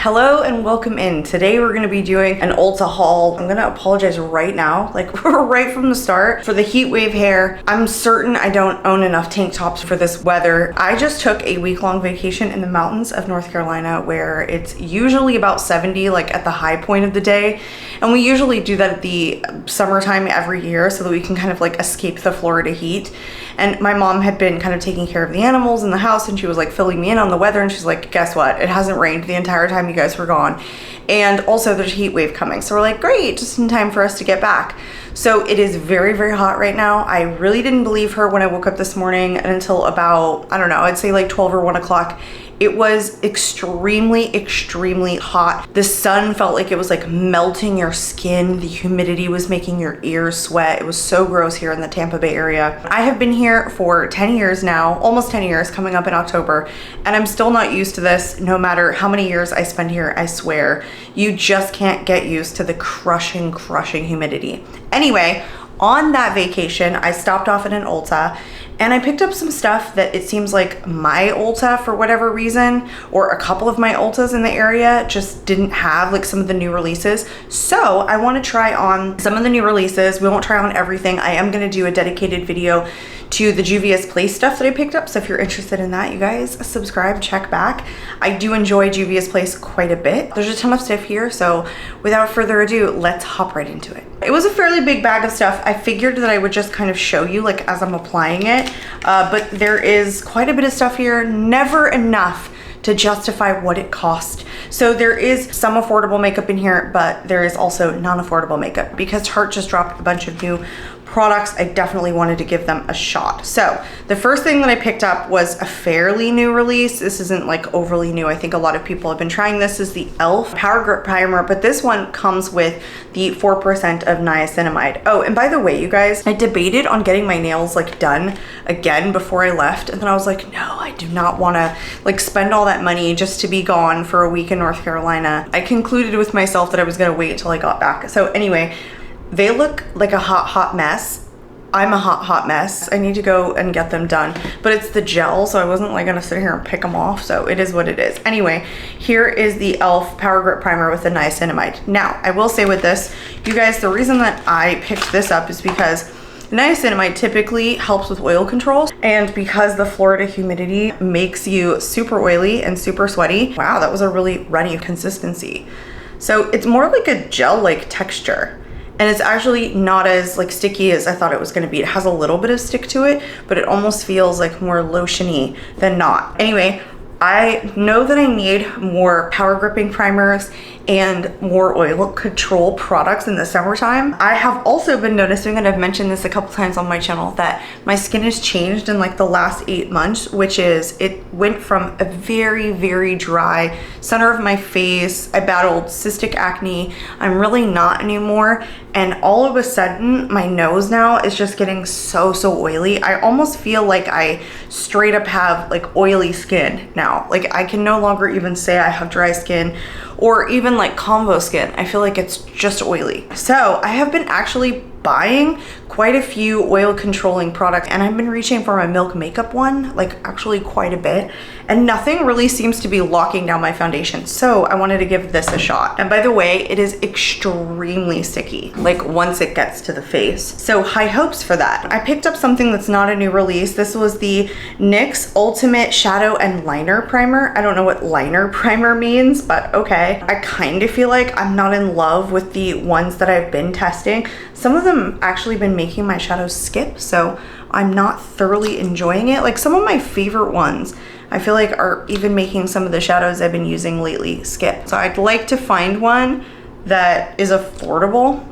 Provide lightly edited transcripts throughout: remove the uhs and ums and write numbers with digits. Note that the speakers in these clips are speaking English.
Hello and welcome in. Today we're gonna be doing an Ulta haul. I'm gonna apologize right now, like right from the start, for the heat wave hair. I'm certain I don't own enough tank tops for this weather. I just took a week-long vacation in the mountains of North Carolina where it's usually about 70, like at the high point of the day. And we usually do that at the summertime every year so that we can kind of like escape the Florida heat. And my mom had been kind of taking care of the animals in the house and she was like filling me in on the weather and she's like, guess what? It hasn't rained the entire time you guys were gone. And also there's a heat wave coming. So we're like, great, just in time for us to get back. So it is very, very hot right now. I really didn't believe her when I woke up this morning until about, I don't know, I'd say like 12 or 1 o'clock. It was extremely, extremely hot. The sun felt like it was like melting your skin. The humidity was making your ears sweat. It was so gross here in the Tampa Bay area. I have been here for 10 years now, almost 10 years, coming up in October, and I'm still not used to this no matter how many years I spend here, I swear. You just can't get used to the crushing, crushing humidity. Anyway, on that vacation, I stopped off at an Ulta and I picked up some stuff that it seems like my Ulta, for whatever reason, or a couple of my Ultas in the area just didn't have, like some of the new releases. So I want to try on some of the new releases. We won't try on everything. I am going to do a dedicated video to the Juvia's Place stuff that I picked up. So if you're interested in that, you guys subscribe, check back. I do enjoy Juvia's Place quite a bit. There's a ton of stuff here. So without further ado, let's hop right into it. It was a fairly big bag of stuff. I figured that I would just kind of show you like as I'm applying it. But there is quite a bit of stuff here, never enough to justify what it cost. So there is some affordable makeup in here, but there is also non-affordable makeup because Tarte just dropped a bunch of new products. I definitely wanted to give them a shot. So the first thing that I picked up was a fairly new release. This isn't like overly new. I think a lot of people have been trying this. Is the e.l.f. Power Grip Primer, but this one comes with the 4% of niacinamide. Oh, and by the way, you guys, I debated on getting my nails like done again before I left. And then I was like, no, I do not want to like spend all that money just to be gone for a week in North Carolina. I concluded with myself that I was going to wait until I got back. So anyway, they look like a hot, hot mess. I'm a hot, hot mess. I need to go and get them done, but it's the gel, so I wasn't like gonna sit here and pick them off, so it is what it is. Anyway, here is the e.l.f. Power Grip Primer with the niacinamide. Now, I will say with this, you guys, the reason that I picked this up is because niacinamide typically helps with oil control, and because the Florida humidity makes you super oily and super sweaty. Wow, that was a really runny consistency. So it's more like a gel-like texture. And it's actually not as like sticky as I thought it was gonna be. It has a little bit of stick to it, but it almost feels like more lotiony than not. Anyway, I know that I need more power gripping primers and more oil control products in the summertime. I have also been noticing, and I've mentioned this a couple times on my channel, that my skin has changed in like the last 8 months, which is it went from a very, very dry center of my face. I battled cystic acne. I'm really not anymore. And all of a sudden, my nose now is just getting so, so oily. I almost feel like I straight up have like oily skin now. Like I can no longer even say I have dry skin or even like convo skin. I feel like it's just oily. So I have been actually buying quite a few oil controlling products, and I've been reaching for my Milk Makeup one, like actually quite a bit, and nothing really seems to be locking down my foundation. So I wanted to give this a shot. And by the way, it is extremely sticky, like once it gets to the face. So high hopes for that. I picked up something that's not a new release. This was the NYX Ultimate Shadow and Liner Primer. I don't know what liner primer means, but okay. I kind of feel like I'm not in love with the ones that I've been testing. Some of them actually been making my shadows skip, so I'm not thoroughly enjoying it. Like some of my favorite ones, I feel like are even making some of the shadows I've been using lately skip. So I'd like to find one that is affordable,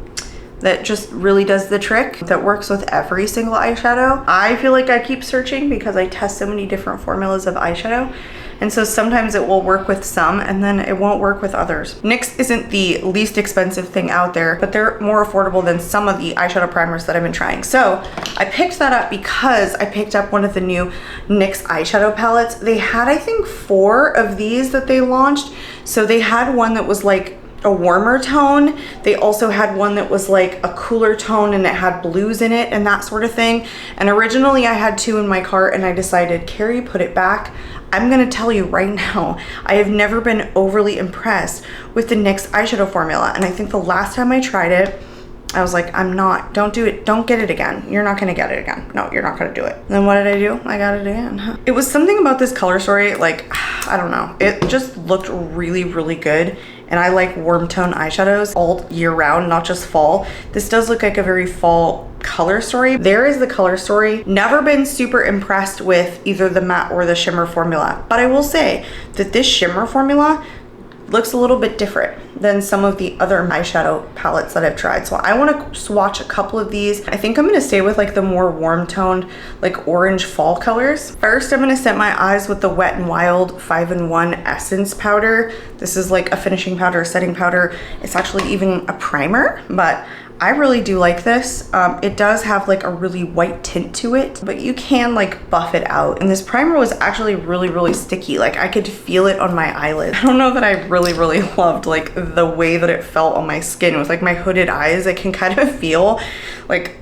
that just really does the trick, that works with every single eyeshadow. I feel like I keep searching because I test so many different formulas of eyeshadow. And so sometimes it will work with some and then it won't work with others. NYX isn't the least expensive thing out there, but they're more affordable than some of the eyeshadow primers that I've been trying. So I picked that up because I picked up one of the new NYX eyeshadow palettes. They had, I think, 4 of these that they launched. So they had one that was like a warmer tone. They also had one that was like a cooler tone and it had blues in it and that sort of thing. And originally I had two in my cart and I decided, Carrie, put it back. I'm gonna tell you right now, I have never been overly impressed with the NYX eyeshadow formula. And I think the last time I tried it, I was like, don't do it, don't get it again. You're not gonna get it again. No, you're not gonna do it. And then what did I do? I got it again. It was something about this color story, like, I don't know. It just looked really, really good. And I like warm tone eyeshadows all year round, not just fall. This does look like a very fall color story. There is the color story. Never been super impressed with either the matte or the shimmer formula. But I will say that this shimmer formula looks a little bit different than some of the other eyeshadow palettes that I've tried. So I want to swatch a couple of these. I think I'm going to stay with like the more warm toned, like orange fall colors. First, I'm going to set my eyes with the Wet n Wild 5-in-1 Essence powder. This is like a finishing powder, setting powder. It's actually even a primer, but I really do like this. It does have like a really white tint to it, but you can like buff it out. And this primer was actually really, really sticky. Like I could feel it on my eyelid. I don't know that I really, really loved like the way that it felt on my skin. With like my hooded eyes, I can kind of feel like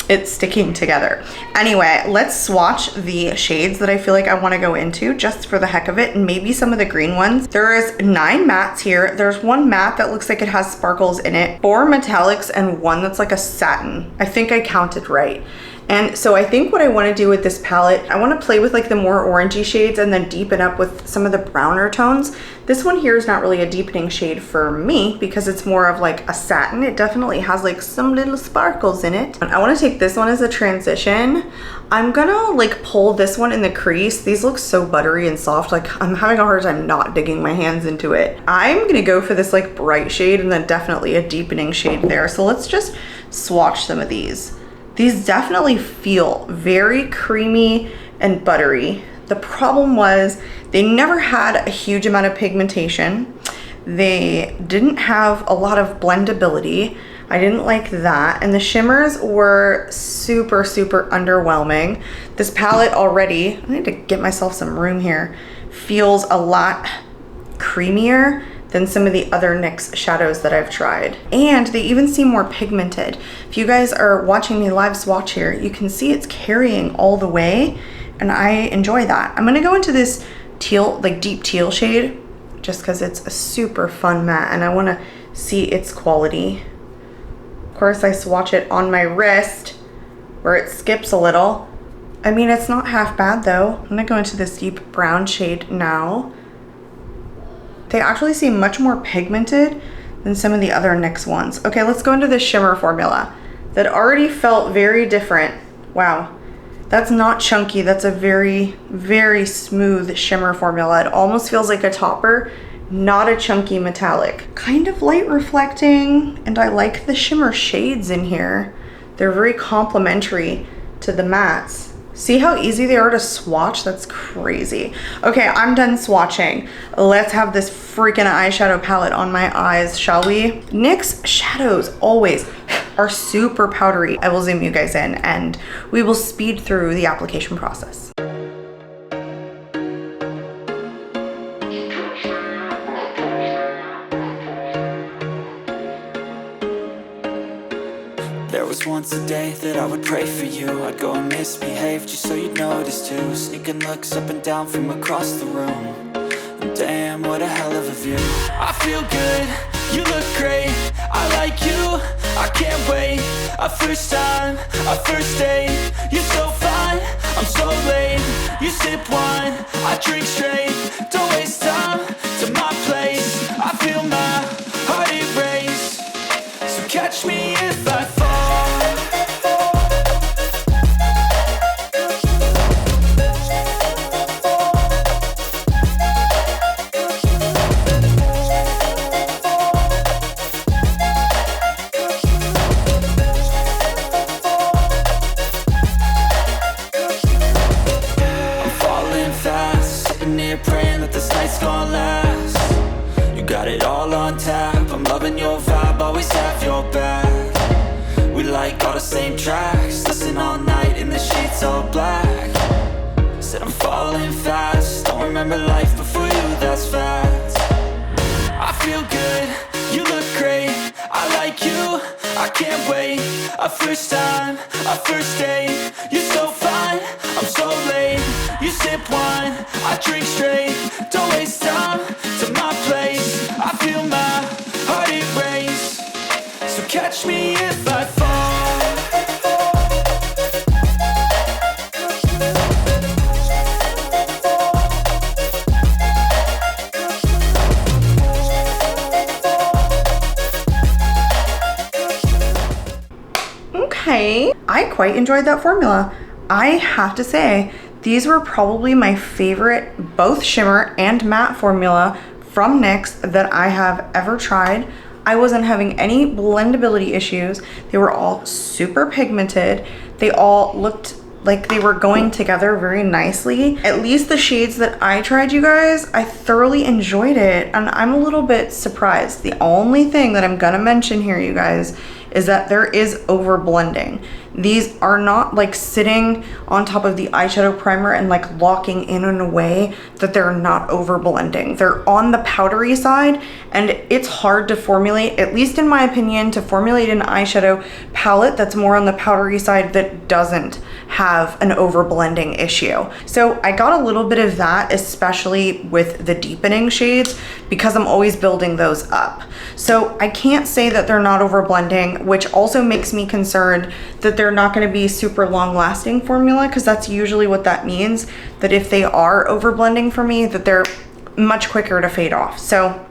it's sticking together. Anyway, let's swatch the shades that I feel like I want to go into just for the heck of it, and maybe some of the green ones. There is 9 mattes here. There's one matte that looks like it has sparkles in it, 4 metallics, and one that's like a satin. I think I counted right. And so I think what I want to do with this palette, I want to play with like the more orangey shades and then deepen up with some of the browner tones. This one here is not really a deepening shade for me because it's more of like a satin. It definitely has like some little sparkles in it. And I want to take this one as a transition. I'm gonna like pull this one in the crease. These look so buttery and soft. Like I'm having a hard time not digging my hands into it. I'm gonna go for this like bright shade and then definitely a deepening shade there. So let's just swatch some of these. These definitely feel very creamy and buttery. The problem was they never had a huge amount of pigmentation. They didn't have a lot of blendability. I didn't like that. And the shimmers were super, super underwhelming. This palette already, I need to get myself some room here, feels a lot creamier than some of the other NYX shadows that I've tried. And they even seem more pigmented. If you guys are watching me live swatch here, you can see it's carrying all the way, and I enjoy that. I'm gonna go into this teal, like deep teal shade, just because it's a super fun matte and I wanna see its quality. Of course, I swatch it on my wrist where it skips a little. I mean, it's not half bad though. I'm gonna go into this deep brown shade now. They actually seem much more pigmented than some of the other NYX ones. Okay, let's go into the shimmer formula that already felt very different. Wow, that's not chunky. That's a very, very smooth shimmer formula. It almost feels like a topper, not a chunky metallic. Kind of light reflecting, and I like the shimmer shades in here. They're very complementary to the mattes. See how easy they are to swatch? That's crazy. Okay, I'm done swatching. Let's have this freaking eyeshadow palette on my eyes, shall we? NYX shadows always are super powdery. I will zoom you guys in and we will speed through the application process. There was once a day that I would pray for you. I'd go and misbehave just so you'd notice too. Sneaking looks up and down from across the room. And damn, what a hell of a view. I feel good, you look great, I like you, I can't wait. A first time, a first date, you're so fine, I'm so late. You sip wine, I drink straight. Don't waste time to my place. I feel my heart erase. So catch me if I fall. Your vibe, always have your back. We like all the same tracks. Listen all night in the sheets all black. Said I'm falling fast. Don't remember life before you, that's fact. I feel good, you can't wait. Our first time, our first date. You're so fine, I'm so late. You sip wine, I drink straight. Don't waste time to my place. I feel my heart erase. So catch me if I fall. Okay, I quite enjoyed that formula. I have to say, these were probably my favorite, both shimmer and matte formula from NYX that I have ever tried. I wasn't having any blendability issues. They were all super pigmented. They all looked like they were going together very nicely. At least the shades that I tried, you guys, I thoroughly enjoyed it, and I'm a little bit surprised. The only thing that I'm gonna mention here, you guys, is that there is over blending. These are not like sitting on top of the eyeshadow primer and like locking in a way that they're not over blending. They're on the powdery side, and it's hard to formulate, at least in my opinion, to formulate an eyeshadow palette that's more on the powdery side that doesn't have an over blending issue. So I got a little bit of that, especially with the deepening shades, because I'm always building those up. So I can't say that they're not over blending, which also makes me concerned that they're not going to be super long lasting formula, because that's usually what that means, that if they are over blending for me, that they're much quicker to fade off. So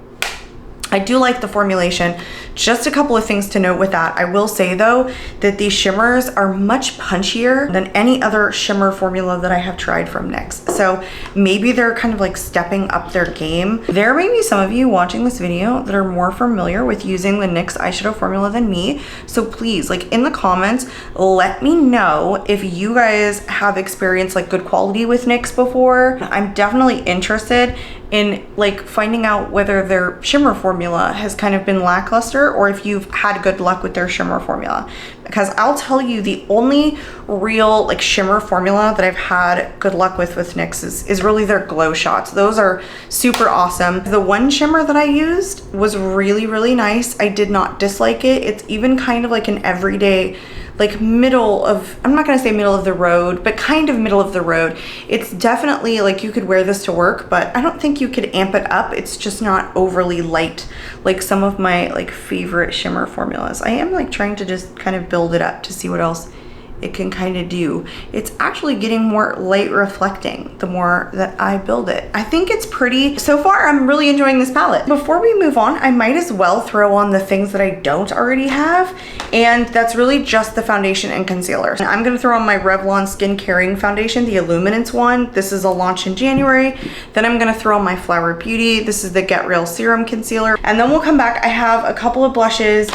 I do like the formulation. Just a couple of things to note with that. I will say though that these shimmers are much punchier than any other shimmer formula that I have tried from NYX. So maybe they're kind of like stepping up their game. There may be some of you watching this video that are more familiar with using the NYX eyeshadow formula than me. So please, like in the comments, let me know if you guys have experienced like good quality with NYX before. I'm definitely interested in like finding out whether their shimmer formula has kind of been lackluster or if you've had good luck with their shimmer formula. Because I'll tell you, the only real like shimmer formula that I've had good luck with NYX is really their glow shots. Those are super awesome. The one shimmer that I used was really, really nice. I did not dislike it. It's even kind of like an everyday, like middle of, I'm not gonna say middle of the road, but kind of middle of the road. It's definitely like you could wear this to work, but I don't think you could amp it up. It's just not overly light like some of my like favorite shimmer formulas. I am like trying to just kind of build it up to see what else it can kind of do. It's actually getting more light reflecting the more that I build it. I think it's pretty. So far, I'm really enjoying this palette. Before we move on, I might as well throw on the things that I don't already have, and that's really just the foundation and concealer. And I'm gonna throw on my Revlon Skin Caring Foundation, the Illuminance one. This is a launch in January. Then I'm gonna throw on my Flower Beauty. This is the Get Real Serum Concealer. And then we'll come back. I have a couple of blushes,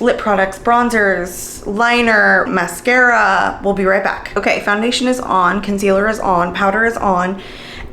lip products, bronzers, liner, mascara. We'll be right back. Okay, foundation is on, concealer is on, powder is on,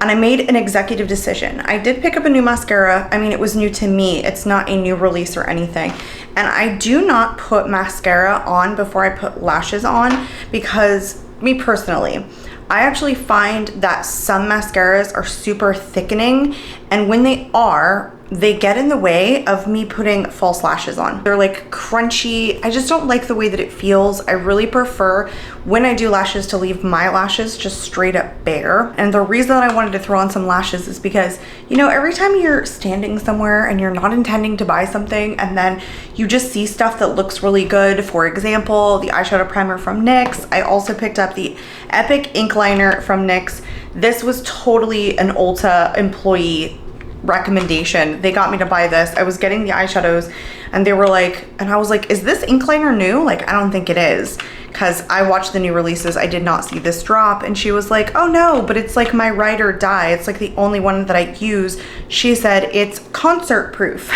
and I made an executive decision. I did pick up a new mascara. I mean, it was new to me. It's not a new release or anything. And I do not put mascara on before I put lashes on because, me personally, I actually find that some mascaras are super thickening, and when they are, they get in the way of me putting false lashes on. They're like crunchy. I just don't like the way that it feels. I really prefer when I do lashes to leave my lashes just straight up bare. And the reason that I wanted to throw on some lashes is because, you know, every time you're standing somewhere and you're not intending to buy something and then you just see stuff that looks really good. For example, the eyeshadow primer from NYX. I also picked up the Epic Ink Liner from NYX. This was totally an Ulta employee recommendation. They got me to buy this. I was getting the eyeshadows and they were like, and I was like, is this ink liner new? Like, I don't think it is, because I watched the new releases. I did not see this drop. And she was like, oh no, but it's like my ride or die. It's like the only one that I use. She said it's concert proof.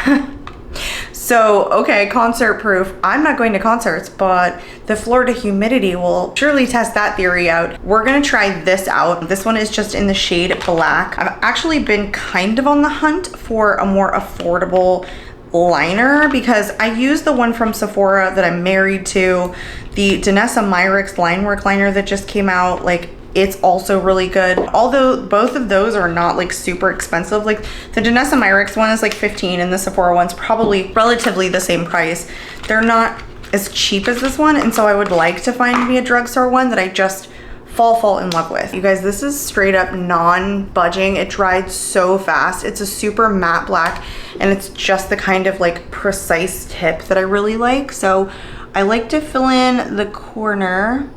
So, okay, concert proof. I'm not going to concerts, but the Florida humidity will surely test that theory out. We're gonna try this out. This one is just in the shade Black. I've actually been kind of on the hunt for a more affordable liner because I use the one from Sephora that I'm married to, the Niacinamide line work liner that just came out. Like, it's also really good. Although both of those are not like super expensive. Like the Niacinamide one is like $15 and the Sephora one's probably relatively the same price. They're not as cheap as this one, and so I would like to find me a drugstore one that I just fall in love with. You guys, this is straight up non-budging. It dried so fast. It's a super matte black, and it's just the kind of like precise tip that I really like. So I like to fill in the corner.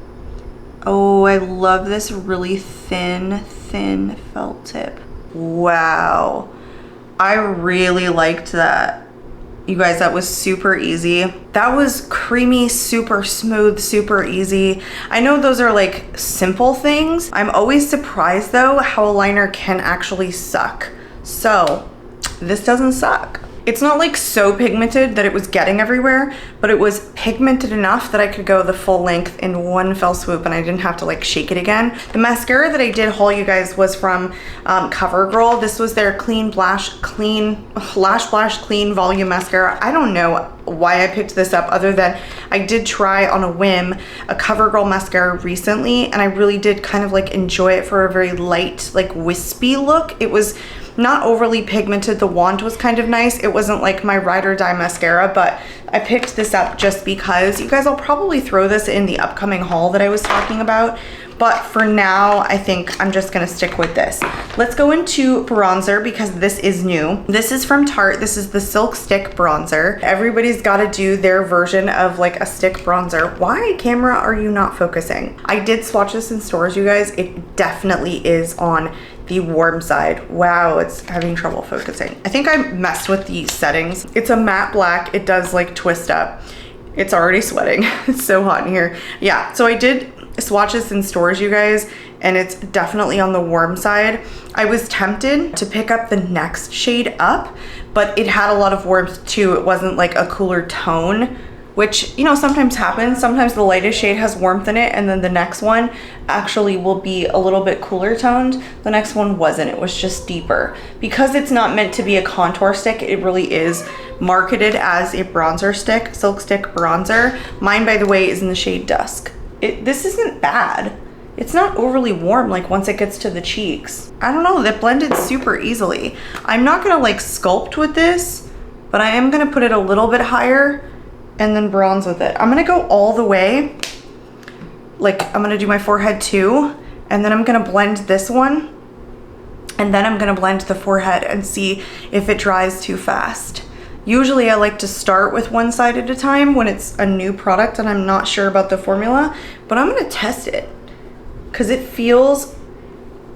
Oh, I love this really thin felt tip. Wow, I really liked that. You guys, that was super easy. That was creamy, super smooth, super easy. I know those are like simple things. I'm always surprised though how a liner can actually suck. So this doesn't suck. It's not like so pigmented that it was getting everywhere, but it was pigmented enough that I could go the full length in one fell swoop and I didn't have to like shake it again. The mascara that I did haul you guys was from CoverGirl. This was their Lash Splash Clean Volume Mascara. I don't know why I picked this up other than I did try on a whim a CoverGirl mascara recently, and I really did kind of like enjoy it for a very light, like wispy look. It was not overly pigmented. The wand was kind of nice. It wasn't like my ride or die mascara, but I picked this up just because. You guys, I'll probably throw this in the upcoming haul that I was talking about, but for now, I think I'm just gonna stick with this. Let's go into bronzer because this is new. This is from Tarte. This is the Silk Stick Bronzer. Everybody's gotta do their version of like a stick bronzer. Why, camera, are you not focusing? I did swatch this in stores, you guys. It definitely is on the warm side. Wow, it's having trouble focusing. I think I messed with the settings. It's a matte black. It does like twist up. It's already sweating. It's so hot in here. Yeah, so I did swatch this in stores, you guys, and it's definitely on the warm side. I was tempted to pick up the next shade up, but it had a lot of warmth too. It wasn't like a cooler tone, which, you know, sometimes happens. Sometimes the lightest shade has warmth in it, and then the next one actually will be a little bit cooler toned. The next one wasn't. It was just deeper. Because it's not meant to be a contour stick, it really is marketed as a bronzer stick, Silk Stick Bronzer. Mine, by the way, is in the shade Dusk. This isn't bad. It's not overly warm like once it gets to the cheeks. I don't know, that blended super easily. I'm not gonna like sculpt with this, but I am gonna put it a little bit higher and then bronze with it. I'm gonna go all the way. Like, I'm gonna do my forehead too, and then I'm gonna blend this one, and then I'm gonna blend the forehead and see if it dries too fast. Usually I like to start with one side at a time when it's a new product and I'm not sure about the formula, but I'm gonna test it because it feels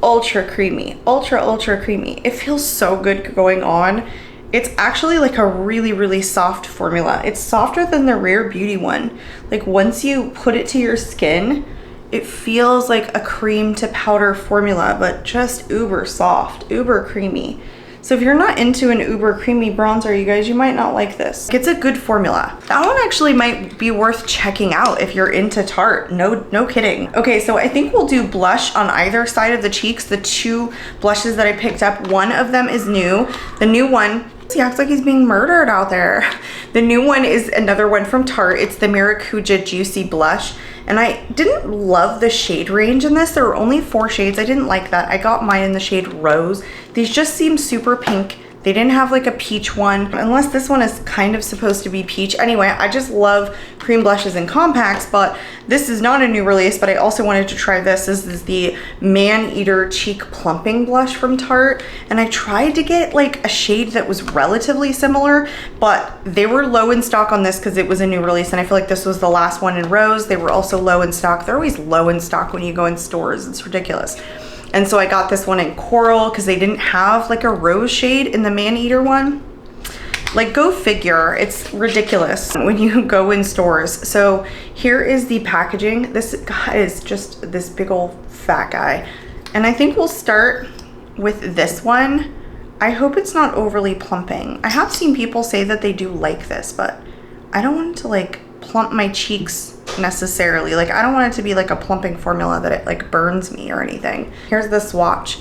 ultra creamy, ultra creamy. It feels so good going on. It's actually like a really soft formula. It's softer than the Rare Beauty one. Like once you put it to your skin, it feels like a cream to powder formula, but just uber soft, uber creamy. So if you're not into an uber creamy bronzer, you guys, you might not like this. It's a good formula. That one actually might be worth checking out if you're into Tarte. No kidding. Okay, so I think we'll do blush on either side of the cheeks. The two blushes that I picked up, one of them is new. The new one, he acts like he's being murdered out there. The new one is another one from Tarte. It's the Maracujá Juicy Blush. And I didn't love the shade range in this. There were only 4 shades. I didn't like that. I got mine in the shade Rose. These just seem super pink. They didn't have like a peach one, unless this one is kind of supposed to be peach. Anyway, I just love cream blushes and compacts, but this is not a new release, but I also wanted to try this. This is the Maneater Cheek Plumping Blush from Tarte, and I tried to get like a shade that was relatively similar, but they were low in stock on this because it was a new release, and I feel like this was the last one in Rose. They were also low in stock. They're always low in stock when you go in stores. It's ridiculous. And so I got this one in Coral because they didn't have like a rose shade in the Maneater one. Like, go figure. It's ridiculous when you go in stores. So here is the packaging. This guy is just this big old fat guy. And I think we'll start with this one. I hope it's not overly plumping. I have seen people say that they do like this, but I don't want it to like plump my cheeks necessarily. Like, I don't want it to be like a plumping formula that it like burns me or anything. Here's the swatch.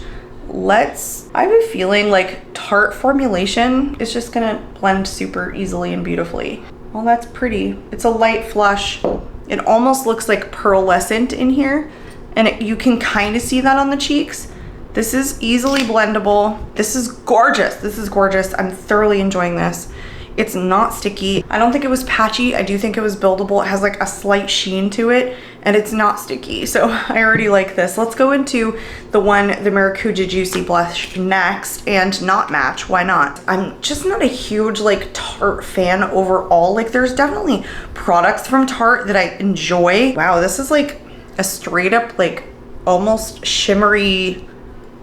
I have a feeling like Tarte formulation is just gonna blend super easily and beautifully. Well, that's pretty. It's a light flush. It almost looks like pearlescent in here, and you can kind of see that on the cheeks. This is easily blendable. This is gorgeous. This is gorgeous. I'm thoroughly enjoying this. It's not sticky. I don't think it was patchy. I do think it was buildable. It has like a slight sheen to it and it's not sticky. So I already like this. Let's go into the Maracujá Juicy Blush next, and not match. Why not? I'm just not a huge like Tarte fan overall. Like there's definitely products from Tarte that I enjoy. Wow, this is like a straight up like almost shimmery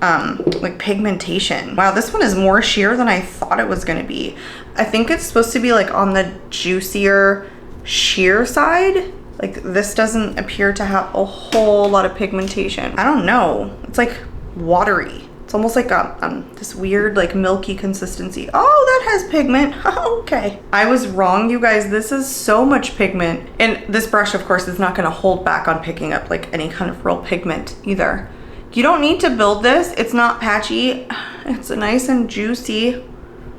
like pigmentation. Wow, this one is more sheer than I thought it was gonna be. I think it's supposed to be like on the juicier sheer side. Like this doesn't appear to have a whole lot of pigmentation. I don't know, it's like watery. It's almost like this weird like milky consistency. Oh, that has pigment. Okay, I was wrong, you guys. This is so much pigment, and this brush of course is not going to hold back on picking up like any kind of real pigment either. You don't need to build this. It's not patchy. It's nice and juicy.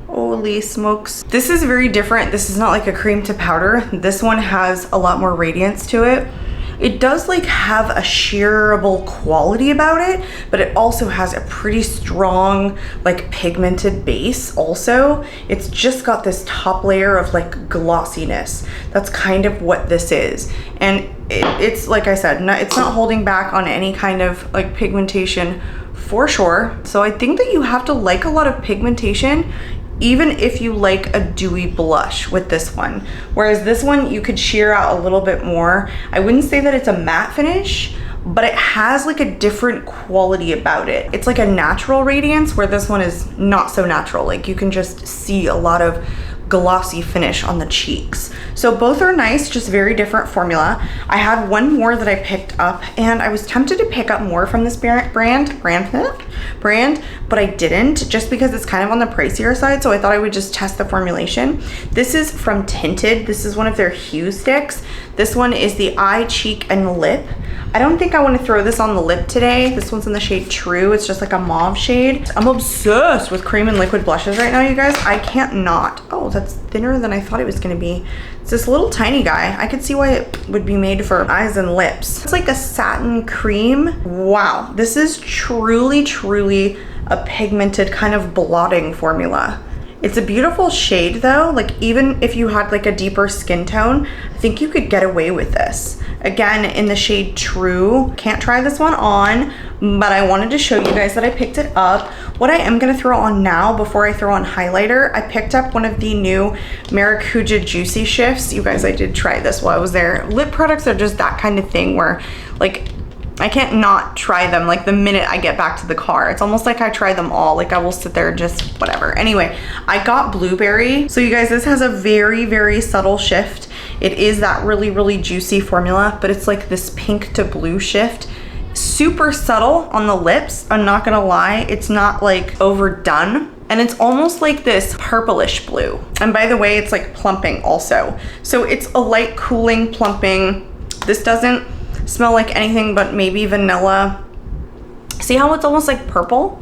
Holy smokes. This is very different. This is not like a cream to powder. This one has a lot more radiance to it. It does like have a sheerable quality about it, but it also has a pretty strong like pigmented base also. It's just got this top layer of like glossiness. That's kind of what this is. And it's like I said, it's not holding back on any kind of like pigmentation for sure. So I think that you have to like a lot of pigmentation even if you like a dewy blush with this one. Whereas this one, you could sheer out a little bit more. I wouldn't say that it's a matte finish, but it has like a different quality about it. It's like a natural radiance, where this one is not so natural. Like you can just see a lot of glossy finish on the cheeks. So both are nice, just very different formula. I had one more that I picked up, and I was tempted to pick up more from this brand, but I didn't, just because it's kind of on the pricier side. So I thought I would just test the formulation. This is from Tinted. This is one of their hue sticks. This one is the eye, cheek, and lip. I don't think I want to throw this on the lip today. This one's in the shade True. It's just like a mauve shade. I'm obsessed with cream and liquid blushes right now, you guys. I can't not. Oh, that's thinner than I thought it was going to be. It's this little tiny guy. I could see why it would be made for eyes and lips. It's like a satin cream. Wow, this is truly, truly a pigmented kind of blotting formula. It's a beautiful shade though. Like even if you had like a deeper skin tone, I think you could get away with this. Again, in the shade True. Can't try this one on, but I wanted to show you guys that I picked it up. What I am gonna throw on now before I throw on highlighter, I picked up one of the new Maracujá Juicy Shifts. You guys, I did try this while I was there. Lip products are just that kind of thing where like I can't not try them like the minute I get back to the car. It's almost like I try them all. Like I will sit there and just whatever. Anyway, I got Blueberry. So you guys, this has a very, very subtle shift. It is that really, really juicy formula, but it's like this pink to blue shift. Super subtle on the lips. I'm not gonna lie. It's not like overdone. And it's almost like this purplish blue. And by the way, it's like plumping also. So it's a light cooling plumping. This doesn't smell like anything but maybe vanilla. See how it's almost like purple?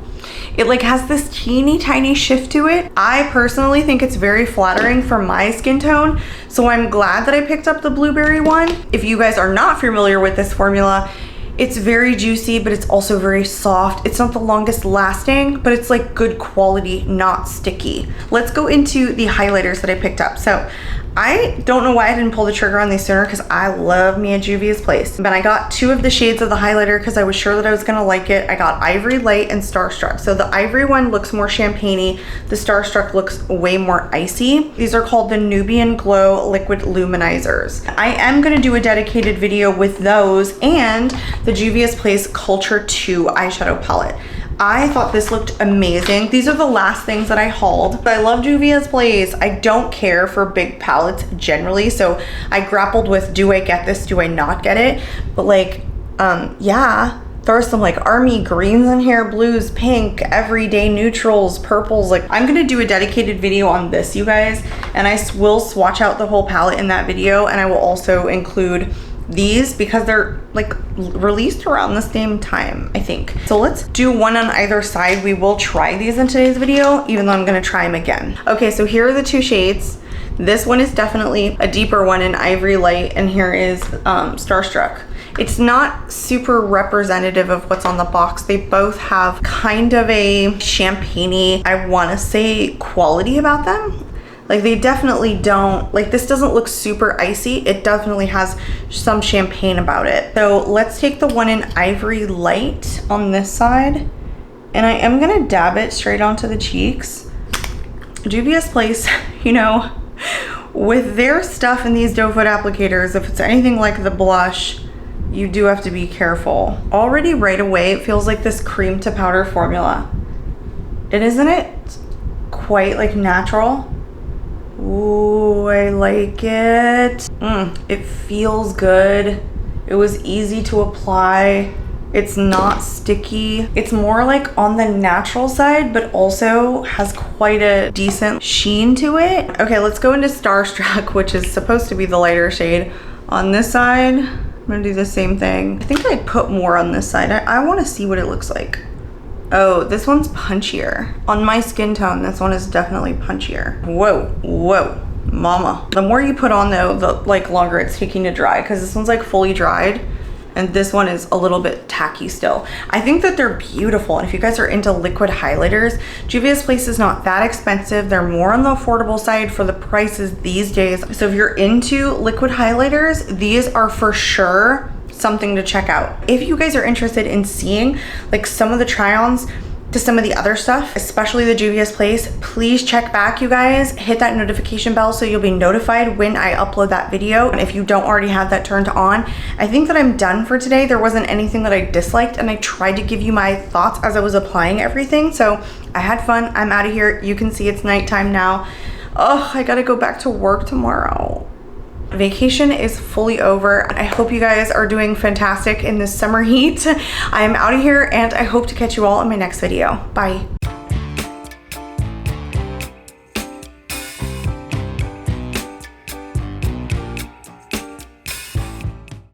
It like has this teeny tiny shift to it. I personally think it's very flattering for my skin tone, so I'm glad that I picked up the Blueberry one. If you guys are not familiar with this formula, it's very juicy, but it's also very soft. It's not the longest lasting, but it's like good quality, not sticky. Let's go into the highlighters that I picked up. So I don't know why I didn't pull the trigger on these sooner, because I love me a Juvia's Place. But I got two of the shades of the highlighter because I was sure that I was gonna like it. I got Ivory Light and Starstruck. So the Ivory one looks more champagne-y. The Starstruck looks way more icy. These are called the Nubian Glow Liquid Luminizers. I am gonna do a dedicated video with those and the Juvia's Place Culture 2 eyeshadow palette. I thought this looked amazing. These are the last things that I hauled. But I love Juvia's Place. I don't care for big palettes generally, so I grappled with, do I get this, do I not get it? But like, yeah. There are some like army greens in here, blues, pink, everyday neutrals, purples. Like I'm gonna do a dedicated video on this, you guys, and I will swatch out the whole palette in that video, and I will also include these because they're like released around the same time, I think. So let's do one on either side. We will try these in today's video, even though I'm gonna try them again. Okay, so here are the two shades. This one is definitely a deeper one in Ivory Light, and here is Starstruck. It's not super representative of what's on the box. They both have kind of a champagne-y, I wanna say, quality about them. Like they definitely don't, like this doesn't look super icy. It definitely has some champagne about it. So let's take the one in Ivory Light on this side. And I am gonna dab it straight onto the cheeks. Juvia's Place, you know, with their stuff in these doe foot applicators, if it's anything like the blush, you do have to be careful. Already right away, it feels like this cream to powder formula. And isn't it quite like natural? Ooh, I like it. It feels good. It was easy to apply. It's not sticky. It's more like on the natural side, but also has quite a decent sheen to it. Okay, let's go into Starstruck, which is supposed to be the lighter shade. On this side, I'm gonna do the same thing. I think I'd put more on this side. I wanna see what it looks like. Oh, this one's punchier. On my skin tone, this one is definitely punchier. Whoa, whoa, mama. The more you put on though, the like longer it's taking to dry, because this one's like fully dried. And this one is a little bit tacky still. I think that they're beautiful. And if you guys are into liquid highlighters, Juvia's Place is not that expensive. They're more on the affordable side for the prices these days. So if you're into liquid highlighters, these are for sure something to check out. If you guys are interested in seeing like some of the try-ons to some of the other stuff, especially the Juvia's Place, please check back, you guys. Hit that notification bell so you'll be notified when I upload that video. And if you don't already have that turned on, I think that I'm done for today. There wasn't anything that I disliked, and I tried to give you my thoughts as I was applying everything. So I had fun. I'm out of here. You can see it's nighttime now. Oh, I gotta go back to work tomorrow. Vacation is fully over. I hope you guys are doing fantastic in this summer heat. I am out of here, and I hope to catch you all in my next video. Bye.